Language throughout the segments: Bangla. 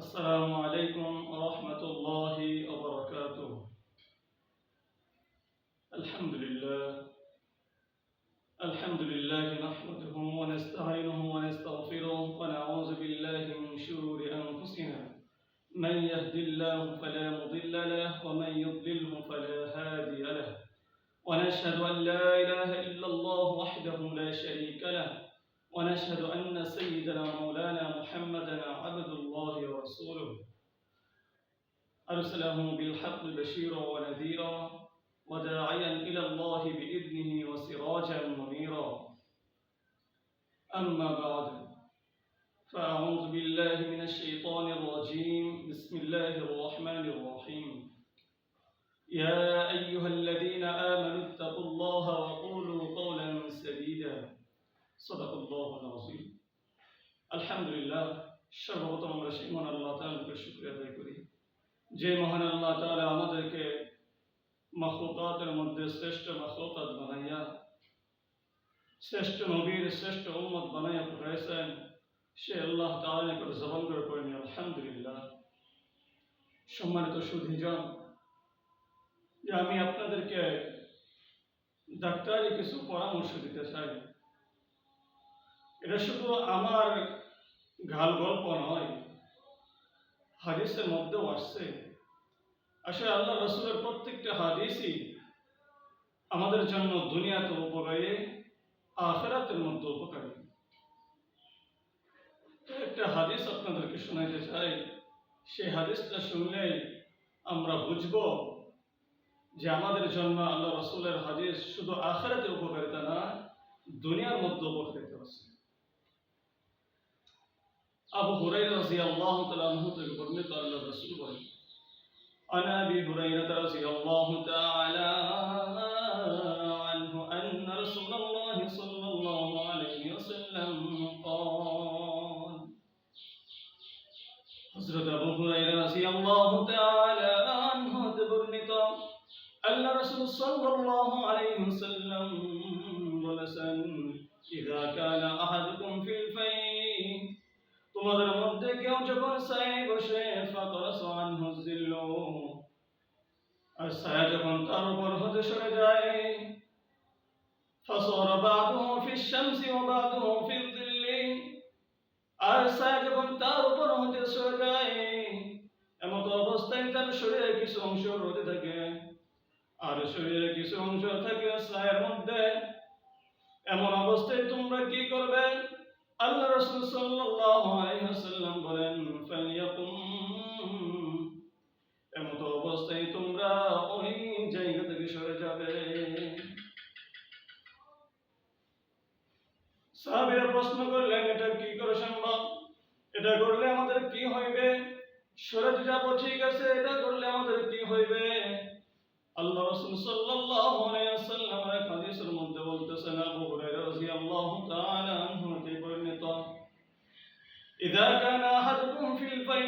السلام عليكم ورحمة الله وبركاته. الحمد لله نحمده ونستعينه ونستغفره ونعوذ بالله من شرور أنفسنا. من يهد الله فلا مضل له ومن يضلله فلا هادي له. ونشهد أن لا إله إلا الله وحده لا شريك له. ونشهد أن سيدنا مولانا محمدا عبد الله ورسوله أرسله بالحق بشيرا ونذيرا وداعيا إلى الله بإذنه وسراجا منيرا. أما بعد فأعوذ بالله من الشيطان الرجيم. بسم الله الرحمن الرحيم. يا أيها الذين آمنوا اتقوا الله وقولوا قولا سديدا. صدق الله العظيم. আলহামদুলিল্লাহ, সর্বপ্রথম আমরা সেই মহান আল্লাহ তাআলাকে শুকরিয়া আদায় করি, যে মহান আল্লাহ তাআলা আমাদেরকে মাখলুকাতের মধ্যে শ্রেষ্ঠ মাখলুকাত বানাইয়া শ্রেষ্ঠ নবীর শ্রেষ্ঠ উম্মত বানাইয়া পাঠাইছেন। সে আল্লাহ তাআলার উপর জবান করে পড়েনি আলহামদুলিল্লাহ। সম্মানিত সুধীজন, যে আমি আপনাদেরকে ডাক্তারি কিছু পরামর্শ দিতে চাই। এটা শুধু আমার গাল গল্প নয়, হাদিসের মধ্যেও আসছে। আসলে আল্লাহ রাসূলের প্রত্যেকটা হাদিসই আমাদের জন্য দুনিয়াতে উপকারী, আখিরাতের মধ্যে উপকারী। একটা হাদিস আপনাদেরকে শোনাইতে চাই। সেই হাদিসটা শুনলেই আমরা বুঝব যে আমাদের জন্য আল্লাহ রাসূলের হাদিস শুধু আখিরাতের উপকারিতা না, দুনিয়ার মধ্যে উপকারিতা আছে। আবু হুরায়রা রাদিয়াল্লাহু তাআলা আনহু থেকে বর্ণিত, আল্লাহর রাসূল বলেন, عن أبي هريرة رضي الله تعالى عنه أن رسول الله صلى الله عليه وسلم قال. حضرت أبو هريرة رضي الله تعالى عنه বর্ণিত, আল্লাহর রাসূল সাল্লাল্লাহু আলাইহি ওয়াসাল্লাম বলেছেন, إذا كان أحدكم في الفيء, তোমাদের মধ্যে কেউ যখন ছায়ায় বসে, ফাতারাসা আনহু যিল্লু, আর ছায়া যখন তার উপর হতে সরে যায়, ফাসারা বাদুহু ফিশ শামসি ওয়া বাদুহু ফিল যিল্লি, আর ছায়া যখন তার উপর হতে সরে যায়, এমত অবস্থায় তার শরীরের কিছু অংশ রোদে থাকে আর শরীরের কিছু অংশ থাকে ছায়ার মধ্যে। এমন অবস্থায় তোমরা কি করবে? আল্লাহ রাসূল সাল্লাল্লাহু আলাইহি ওয়াসাল্লাম বলেন, ফালিয়াকুম, এমত অবস্থায় তোমরা ওই জায়গা থেকে সরে যাবে। সাহাবীরা প্রশ্ন করলেন, এটা কি করে সম্ভব? এটা করলে আমাদের কি হইবে? সরে যাব ঠিক আছে, এটা করলে আমাদের কি হইবে? আল্লাহ রাসূল সাল্লাল্লাহু আলাইহি ওয়াসাল্লাম এক হাদিসের মধ্যে বলতেছেন, আবু হুরায়রা রাদিয়াল্লাহু তাআলা আনহু থেকে বর্ণিত, ইযা কানা আহাদুকুম ফিল ফাই,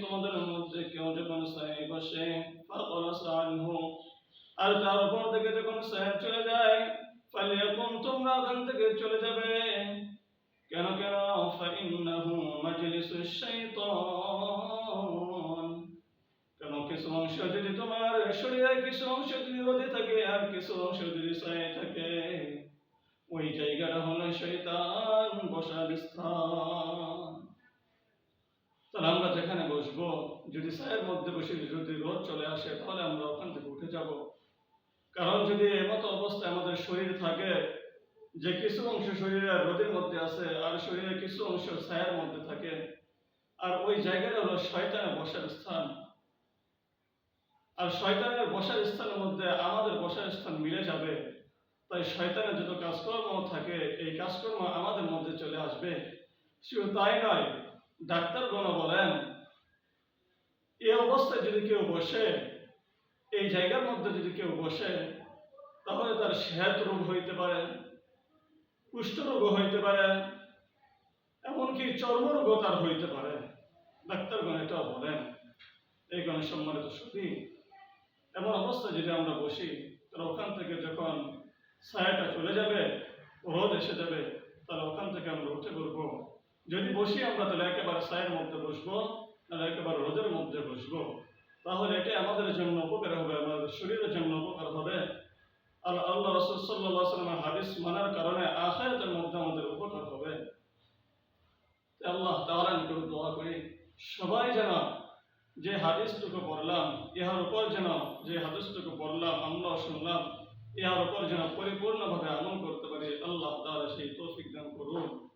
তোমাদের মধ্যে কেউ যখন ছায়ায় বসে, ফাতারাসা আনহু, আর তার উপর থেকে যখন ছায়া চলে যায়, ফালিয়াকুম, তোমরা ওখান থেকে চলে যাবে। কেন? ফাইন্নাহু মাজলিসুশ শাইতান, কেন কিছু অংশ যদি তোমার শরীরের কিছু অংশ যদি রোদে থাকে আর কিছু অংশ যদি ছায়ায় থাকে, ওই জায়গাটা হলো শয়তান বসার স্থান। তাহলে আমরা যেখানে বসবো, যদি ছায়ার মধ্যে বসে যদি রোদ চলে আসে, তাহলে আমরা ওখান থেকে উঠে যাব। কারণ যদি এমতো অবস্থায় আমাদের শরীর থাকে যে কিছু অংশ শরীরের রোদের মধ্যে আছে আর শরীরের কিছু অংশ ছায়ার মধ্যে থাকে, আর ওই জায়গাটা হলো শয়তানের বসার স্থান। আর শয়তানের বসার স্থানের মধ্যে আমাদের বসার স্থান মিলে যাবে। তাই শয়তানের যত কাজকর্ম থাকে, এই কাজকর্ম আমাদের মধ্যে চলে আসবে। শুধু তাই নয়, ডাক্তারগণ বলেন, এই অবস্থায় যদি কেউ বসে, এই জায়গার মধ্যে যদি কেউ বসে, তাহলে তার সেহত রোগ হইতে পারে, কুষ্ঠরোগ হইতে পারে, এমনকি চর্মরোগও তার হইতে পারে। ডাক্তারগণ এটাও বলেন। এই কারণে সম্মানিত সুধী, এমন অবস্থায় যদি আমরা বসি, তাহলে ওখান থেকে যখন ছায়াটা চলে যাবে, রোদ এসে যাবে, তাহলে ওখান থেকে আমরা উঠে পড়বো। যদি বসি আমরা, তাহলে একেবারে ছায়ের মধ্যে বসবো, আর একেবারে রোদের মধ্যে বসবো, তাহলে এটা আমাদের জন্য উপকার হবে, আমাদের শরীরের জন্য উপকার হবে। আর আল্লাহ রাসূল সাল্লাল্লাহু আলাইহি ওয়াসাল্লামের হাদিস মানার কারণে আখিরাতের মধ্যে আমাদের উপকার হবে। আল্লাহ তাআলার নিকট দোয়া করি, সবাই যেন যে হাদিসটুকু পড়লাম, ইহার উপর যেন যে হাদিসটুকু পড়লাম, আমরা শুনলাম, ইহার উপর যেন পরিপূর্ণভাবে আমল করতে পারি। আল্লাহ তাআলা সেই তৌফিক দান করুন।